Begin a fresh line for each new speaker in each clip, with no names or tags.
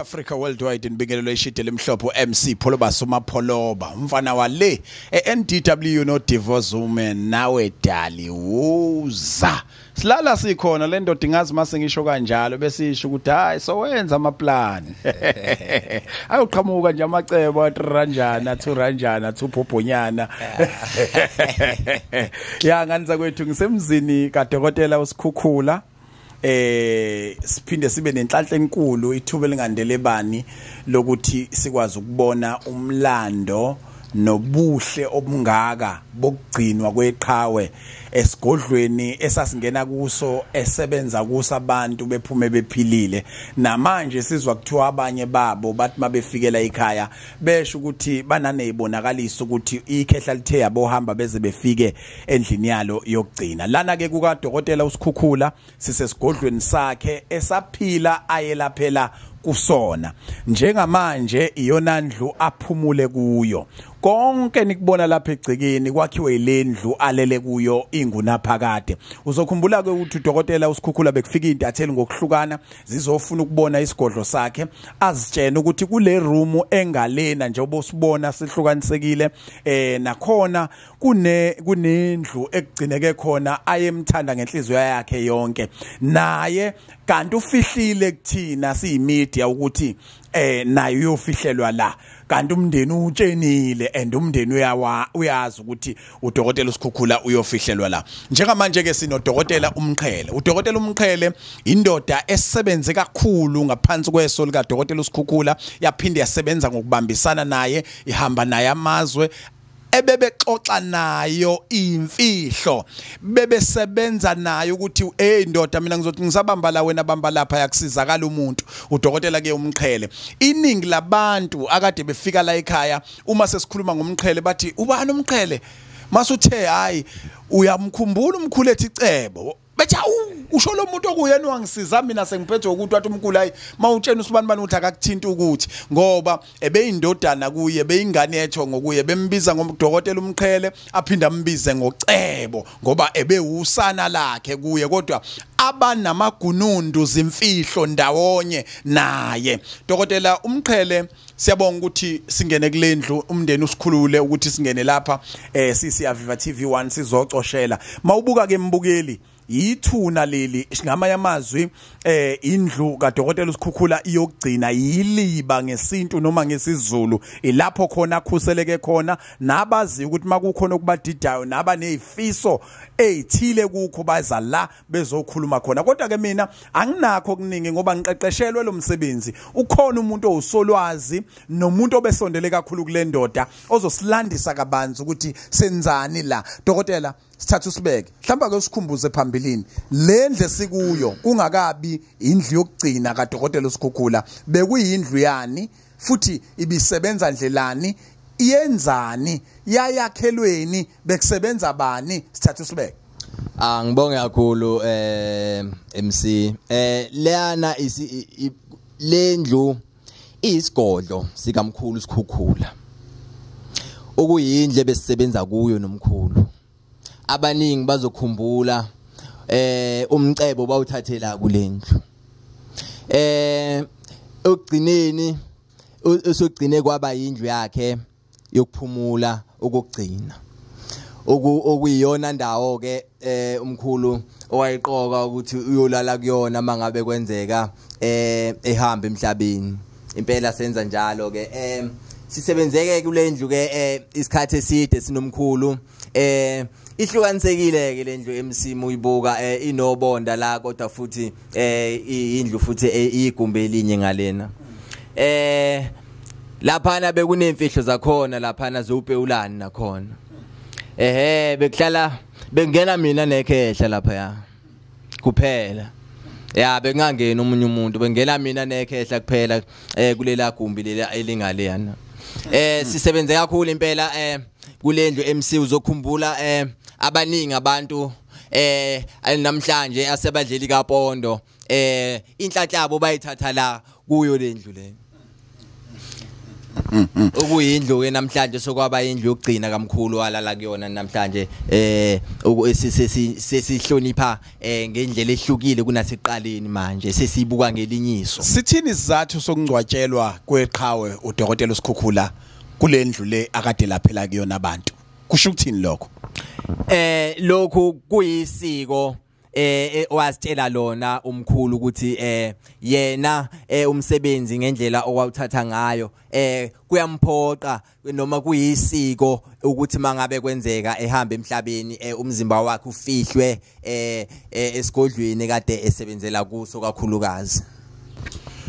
Africa worldwide inibingelelo eshidele emhlophe MC Pholoba Sumapholoba umfana wale NDW no Divorce Woman nawe dali uza silala sikhona le ndoda ingazi mase ngisho kanjalo bese isho ukuthi hayi so wenza ama plan ayoqhamuka nje amacebo aranjana athuranjana athuphobhonyana ya nganza kwethu ngisemzini kaDokotela uSikhukhula siphinde sibe nenhlanhla enkulu ithuba elingandele bani lokuthi sikwazi ukubona umlando nobuhle obungaka bokugcinwa kweqhawe esigodlweni esasingena kuso esebenza kuso abantu bephume bephilile namanje sizwa kuthiwa abanye babo bathi mabefikela ekhaya besho ukuthi bananezibonakaliso ukuthi ikhehla lithe yabohamba beze befike endlini yalo yokugcina lana ke kuka Dokotela uSikhukhula sisesigodlweni sakhe esaphila ayelaphela kusona njengamanje iyona ndlu aphumule kuyo konke nikubona lapha egcekeni kwakhiwe ilendlu alele kuyo ingunaphakade uzokhumbula ke ukuthi uDokotela uSikhukhula bekufika intatheli ngokuhlukana zizofuna ukubona isigodlo sakhe azitshena ukuthi kule room engalena njengoba usibona sihlukanisekile nakhona kunendlu ekugcineke khona ayemthanda ngenhliziyo yakhe yonke naye kanti ufihlile kuthina siyimedia ukuthi nayo uyofihlelwa la kanti umndeni utshenile and umndeni uyazi ukuthi uDokotela uSikhukhula uyofihlelwa la njengamanje ke sino Dokotela uMqhele uDokotela uMqhele indoda esebenze kakhulu ngaphansi kweso lika Dokotela uSikhukhula yaphinde yasebenza ngokubambisana naye ihamba naye amazwe ebebexoxa nayo imfihlo bebesebenza nayo ukuthi ndoda mina ngizothi ngisabamba la wena bamba lapha yakusizakala umuntu uDokotela ke uMqhele iningi labantu akade befika la ekhaya uma sesikhuluma ngomqhele bathi ubani uMqhele masuthe hayi uyamkhumbula umkhulethi icebo bethi usho lo muntu okuyena wangisiza mina sengiphethwe ukuthi wathi umkhulu hayi mawutshena usibani bani uthi akakuthinta ukuthi ngoba ebeyindodana kuye beyingane etho ngokuye bembiza ngoDokotela uMqhele aphinda ambize ngocebo ngoba ebewusana lakhe kuye kodwa abanamagunundu zimfihlo ndawonye naye Dokotela uMqhele siyabonga ukuthi singene kulendlu umndeni usikhulule ukuthi singene lapha sisiyaviva TV1 sizocoshela mawubuka ke mbukeli yithuna leli ngamanye amazwi indlu kaDokotela uSikhukhula iyokugcina yiliba ngesintu noma ngesizulu ilapho khona akhuseleke khona nabazi ukuthi makukhona okubadidayo naba nezifiso ezithile kukho baza la bezokhuluma khona kodwa ke mina anginakho okuningi ngoba ngiqeqeshelwe lo msebenzi ukhona umuntu osolwazi nomuntu obesondele kakhulu kule ndoda ozosilandisa kabanzi ukuthi senzani la Dokotela sithatha usibeke mhlamba ke usikhumbuze phambilini lendle sikuyo kungakabi indlu yokugcina kaDokotela uSikhukhula bekuyindlu yani futhi ibisebenza ndlelani iyenzani yayakhelweni bekusebenza bani sithatha usibeke
ngibonge kakhulu MC leyana lendlu isigodlo sikamkhulu uSikhukhula okuyindle besisebenza kuyo nomkhulu abaningi bazokhumbula umcebo bawuthathela kulendlu ogcineni usogcine kwaba indlu yakhe yokuphumula okugcina okuyiyona ndawo ke umkhulu owayiqoka ukuthi uyolala kuyona mangabe kwenzeka ehamba emhlabeni impela senza njalo ke sisebenzeke kulendlu ke isikhathi eside sinomkhulu ihlukanisekile ke lendlu MC uyibuka inobonda la kodwa futhi indlu futhi igumbe elinye ngalena laphana bekunemfihlo zakhona laphana zobhewulani nakhona bekuhlala bengena mina nekhehla lapha ya kuphela ya bengangena umunye umuntu bengena mina nekhehla kuphela kulela gumbi lela elingale yana sisebenze kakhulu impela kulendlu MC uzokhumbula abaningi abantu namhlanje asebadleli kaPondo inhlanhlabo bayithatha la kuyo lendlu le okuyindlu ke namhlanje sokwaba indlu yokugcina kamkhulu walala kuyona namhlanje sesihlonipha ngendlela ehlukile kunasiqaleni manje sesibuka ngelinyiso.
Sithini isizathu sokungcwatshelwa kweqhawe uDokotela uSkhukhula kulendlu le akade laphela kuyona abantu? Kusho ukuthini lokho?
Lokhu kuyisiko wasitshela lona umkhulu ukuthi yena umsebenzi ngendlela okwawuthatha ngayo kuyamphoqa noma kuyisiko ukuthi mangabe kwenzeka ehamba emhlabeni umzimba wakhe ufihlwe esigodlweni kade esebenzela kuso kakhulukazi.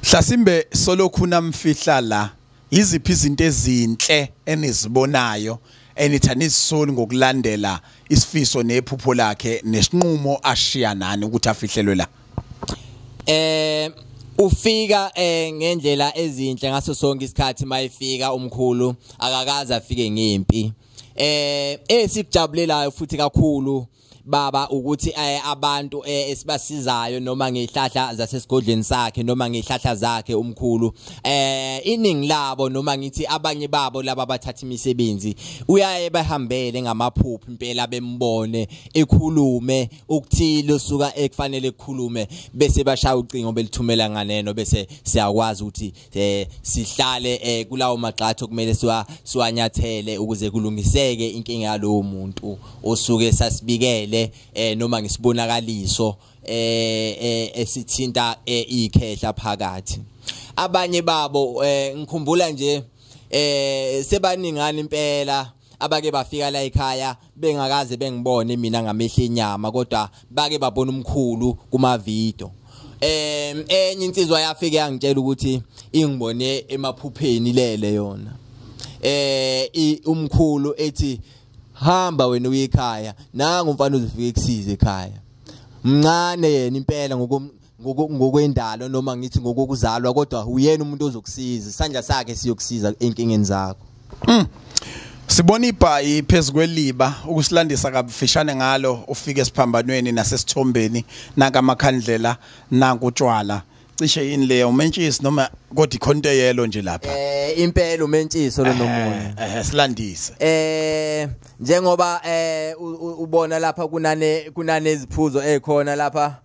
Hlasimbe solokhu namfihla la iziphi izinto ezinhle enizibonayo enithanisoni ngokulandela isifiso nephupho lakhe nesinqumo ashiya nani ukuthi afihlelwe la?
Ufika ngendlela ezinhle ngaso sonke isikhathi mayifika umkhulu akakaze afike ngempi. Esikujabulelayo futhi kakhulu baba ukuthi abantu esibasizayo noma ngehlahla zasesigodlweni sakhe noma ngehlahla zakhe umkhulu iningi labo noma ngithi abanye babo laba bathatha imisebenzi uyaye bahambele ngamaphupho impela bembone ekhulume ukuthile usuka ekufanele ukukhulume bese bashaya ucingo belithumela nganeno bese siyakwazi ukuthi sihlale kulawo magxatho kumele siwanyathele ukuze kulungiseke inkinga yalowo muntu osuke sasibikele noma ngisibonakaliso esithinta ikhehla phakathi. Abanye babo ngikhumbula nje sebaningana impela abake bafika la ekhaya bengakaze bengibone mina ngamehla enyama kodwa bake babona umkhulu kuma video. Enye insizwa yafika yangitshela ukuthi ingibone emaphupheni lele yona. Umkhulu ethi hamba wena uyikhaya nanga umfana uzofika ekusiza ekhaya mncane yena impela ngokwendalo noma ngithi ngokuzalwa kodwa uyena umuntu ozokusiza isandla sakhe siyokusiza enkingeni zakho.
Sibona ibhayi phezukweliba ukusilandisa kabufishane ngalo ufike esiphambanweni nasesithombeni nanga amakhandlela nanga utshwala cishe yini leyo umentshisi noma kodwa ikhonto yelo nje lapha?
Impela umentshiso lo nomoya.
Silandise.
Njengoba ubona lapha kunane iziphuzo ekhona lapha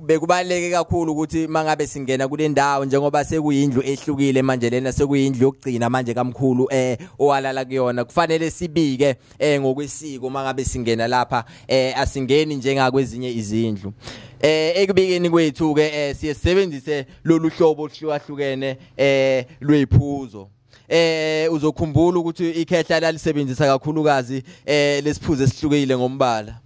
bekubaleke kakhulu ukuthi mangabe singena kule ndawo njengoba sekuyindlu ehlukile manje lena sekuyindlu yokugcina manje kamkhulu owalala kuyona kufanele sibike ngokwesiko mangabe singena lapha asingeni njengakwezinye izindlu. Ekubikeni kwethu ke siyesebenzise lolu hlobo oluhlukahlukene lwephuzo. Uzokhumbula ukuthi ikhehla lalisebenzisa kakhulukazi lesiphuzo esihlukile ngombala.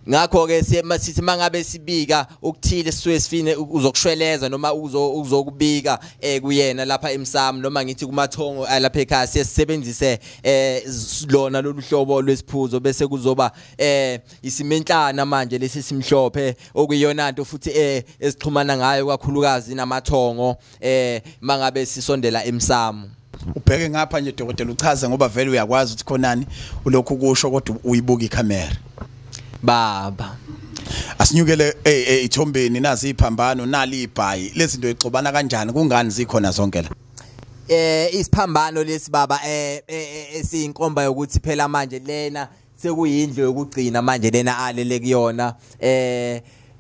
Ngakho ke sithi mangabe sibika ukuthile sisuke sifine uzokushweleza noma uzokubika kuyena lapha emsamo noma ngithi kumathongo lapha ekhaya siyasebenzise lona lolu hlobo lwesiphuzo bese kuzoba isimenhlana manje lesi simhlophe okuyona into futhi esixhumana ngayo kakhulukazi namathongo mangabe sisondela emsamo.
Ubheke ngapha nje Dokotela uchaze ngoba vele uyakwazi ukuthi khonani ulokhu kusho kodwa uyibuka ikamera.
Baba
asinyukele ithombeni nazi iphambano nali ibhayi lezi zinto exobana kanjani kungani zikhona zonke la?
Isiphambano lesi baba esiyinkomba yokuthi phela manje lena sekuyindlu yokugcina manje lena alele kuyona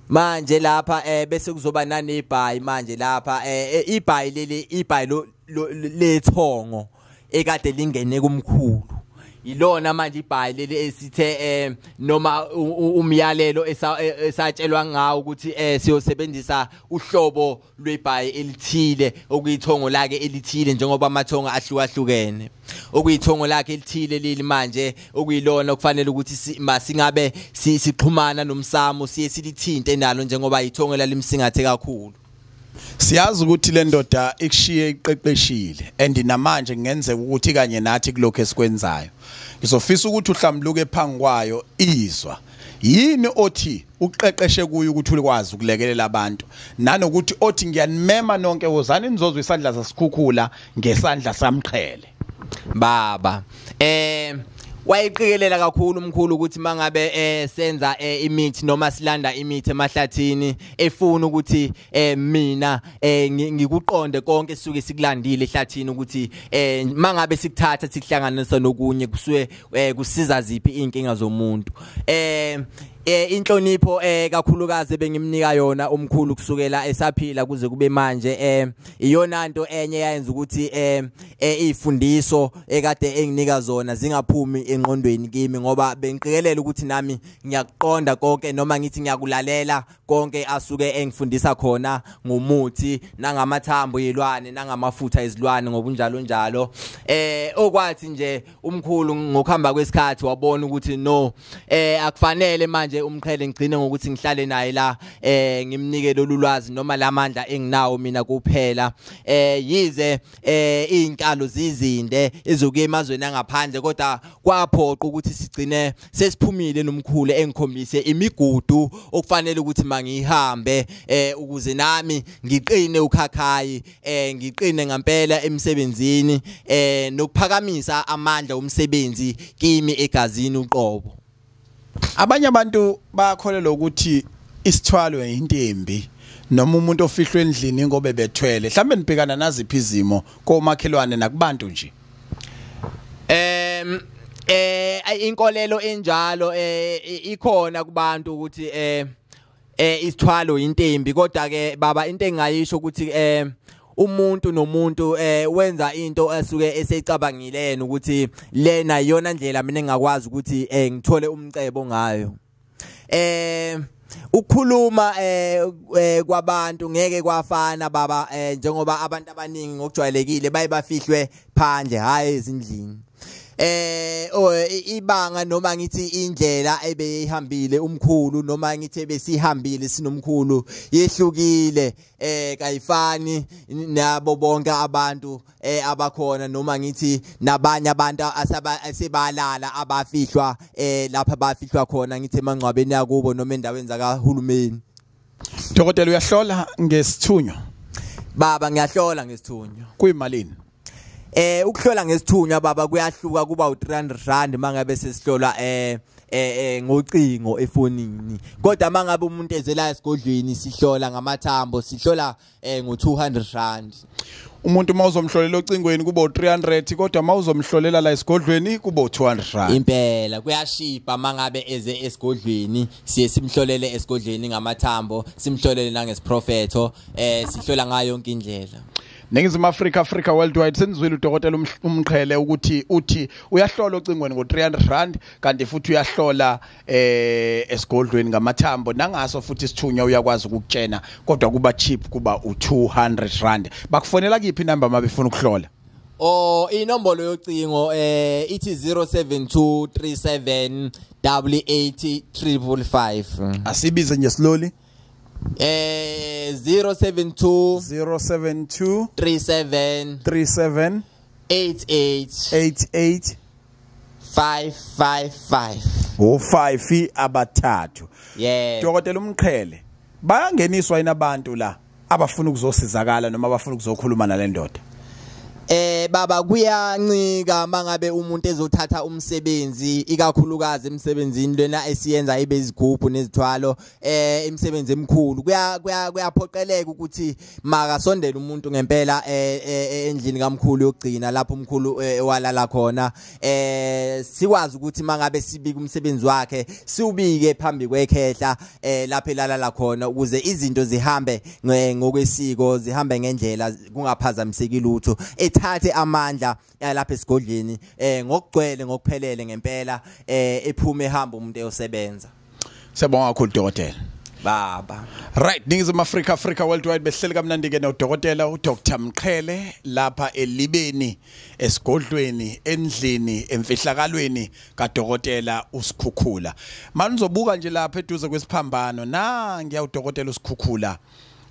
manje lapha bese kuzoba nani ibhayi manje lapha ibhayi leli ibhayi lethongo ekade lingene kumkhulu ilona manje ibhayi leli esithe noma umyalelo esatshelwa ngawo ukuthi siyosebenzisa uhlobo lwebhayi elithile okuyithongo lake elithile njengoba amathongo ahlukahlukene okuyithongo lakhe elithile leli manje okuyilona kufanele ukuthi masingabe sixhumana nomsamo siye silithinte nalo njengoba ithongo lalimsingathe kakhulu.
Siyazi ukuthi le ndoda ikushiye iqeqeshile and namanje ngenzeka ukuthi kanye nathi kulokho esikwenzayo. Ngizofisa ukuthi uhlambuluke phansi kwayo izwa. Yini othi uqeqeshe kuyo ukuthi ukwazi ukulekelela abantu nanokuthi othi ngiyanimema nonke wozani nizozwe isandla sasikhukhula ngesandla samqhele.
Baba wayeqikelela kakhulu umkhulu ukuthi mangabe senza imithi noma silanda imithi emahlathini efuna ukuthi mina ngikuqonde konke sisuke sikulandile ehlathini ukuthi mangabe sikuthatha sikuhlanganisa nokunye kusuke kusiza ziphi inkinga zomuntu inhlonipho kakhulukazi bengimnika yona umkhulu kusukela esaphila kuze kube manje iyona into enye yayenza ukuthi izifundiso ekade enginika zona zingaphumi engqondweni kimi ngoba bengiqikelela ukuthi nami ngiyakuqonda konke noma ngithi ngiyakulalela konke asuke engifundisa khona ngomuthi nangamathambo yilwane nangamafutha ezilwane ngobunjalo njalo okwathi nje umkhulu ngokuhamba kwesikhathi wabona ukuthi no akufanele manje umqhele ngigcine ngokuthi ngihlale naye la ngimnike lolu lwazi noma lamandla enginawo mina kuphela yize izinkalo zizinde ezokuye emazweni angaphandle kodwa kwaphoqa ukuthi sigcine sesiphumile nomkhulu engikhombise imigudu okufanele ukuthi mangihambe ukuze nami ngiqine ukhakhayi ngiqine ngempela emsebenzini nokuphakamisa amandla omsebenzi kimi egazini uqobo.
Abanye abantu bayakholelwa ukuthi isithwalo intembi noma umuntu ofihlwe endlini ngobe bethwele mhlambe nibhekana naziphi izimo komakhelwane nakubantu nje
inkolelo enjalo ikhona kubantu ukuthi isithwalo intembi kodwa ke baba into engayisho ukuthi umuntu nomuntu wenza into asuke esecabangilene ukuthi lena iyona ndlela mina engakwazi ukuthi ngithole umcebo ngayo ukukhuluma kwabantu ngeke kwafana baba njengoba abantu abaningi ngokujwayelekile bayibafihlwe phandle hayi ezindlini ibanga noma ngithi indlela ebeyihambile umkhulu noma ngithi besihambile sinomkhulu yehlukile kayifani nabo bonke abantu abakhona noma ngithi nabanye abantu asebalala abafihlwa lapha bafihlwa khona ngithi emangcwabeni yakubo noma endaweni zakahulumeni.
Dokotela uyahlola ngesithunyo?
Baba ngiyahlola ngesithunyo.
Kuyimalini?
Ukuhlola ngesithunywa baba kuyahluka kuba u300 mangabe sesihlolwa ngocingo efonini kodwa mangabe umuntu ezela esigodlweni sihlola ngamathambo sihlola ngo200
umuntu mawuzomhlolela ocingweni kuba u300 kodwa mawuzomhlolela la esigodlweni kuba u200
impela kuyashipa mangabe eze esigodlweni siye simhlolele esigodlweni ngamathambo simhlolele nangesprofetho sihlola ngayo yonke indlela.
Ningizimu Africa worldwide senizwile udokotela umqhele ukuthi uthi uyahlola ocingweni ngo300 kanti futhi uyahlola esigodlweni ngamathambo nangaso futhi isithunywa uyakwazi ukukutshena kodwa kuba cheap kuba u200 bakufonela kiphi number mabefuna ukuhlola?
Inombolo yocingo ithi 07237880555
asibize nje slowly
072 37 88 555
5 abathathu.
Yeah.
Dokotela umqhele bayangeniswa inabantu la abafuna ukuzosizakala noma abafuna ukuzokhuluma nalendoda.
Baba kuyancika mangabe umuntu ezothatha umsebenzi ikakhulukazi emsebenzini lena esiyenza ibezigubhu nezithwalo emsebenzi emkhulu kuyaphoqeleka ukuthi makasondele umuntu ngempela endlini kaMkhulu yokugcina lapho uMkhulu walala khona sikwazi ukuthi mangabe sibika umsebenzi wakhe siubike phambi kwekhehla lapho elala khona ukuze izinto zihambe ngokwesiko zihambe ngendlela kungaphazamiseki lutho ethathe amandla lapha esigodleni ngokugcwele ngokuphelele ngempela ephume ehamba umuntu eyosebenza.
Siyabonga kakhulu dokotela.
Baba.
Right, Ningizimu Africa worldwide behleli kamnandi ke nodokotela uDr Mqhele lapha elibeni esigodlweni endlini emfihlakalweni kaDokotela uSkhukhula. Manje uzobuka nje lapha eduze kwesiphambano ngiya uDokotela uSkhukhula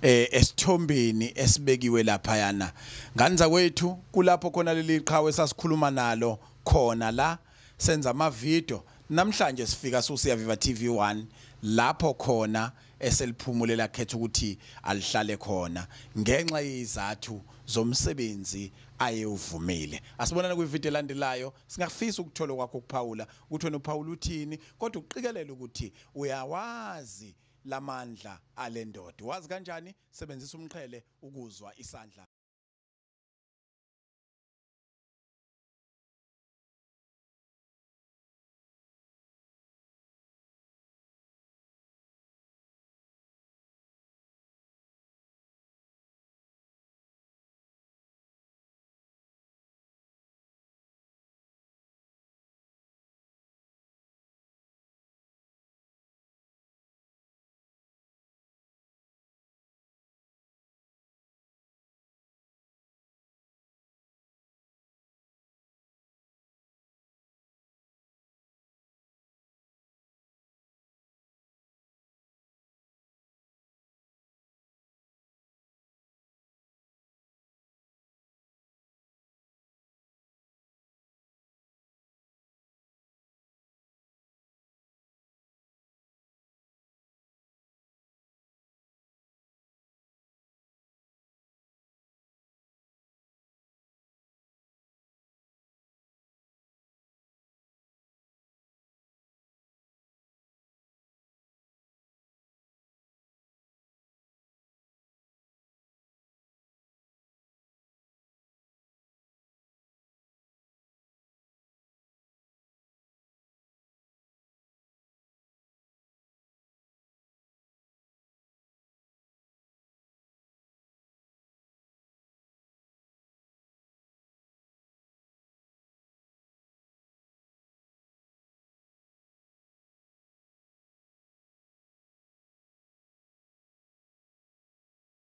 esithombeni esibekiwe lapha yana. Nganza kwethu kulapho khona leli qhawe sasikhuluma nalo khona la senza ama video namhlanje sifika susiya Viva TV 1 lapho khona eseliphumulela khetha ukuthi alihlale khona ngenxa yezathu zomsebenzi ayewuvumile. Asibonana kwivideo elandelayo. Singafisa ukuthola kwakho ukuphawula ukuthi wena uphawula uthini, kodwa uqikelela ukuthi uyawazi lamandla alendoda. Wazi kanjani? Sebenzisa umqhele ukuzwa isandla.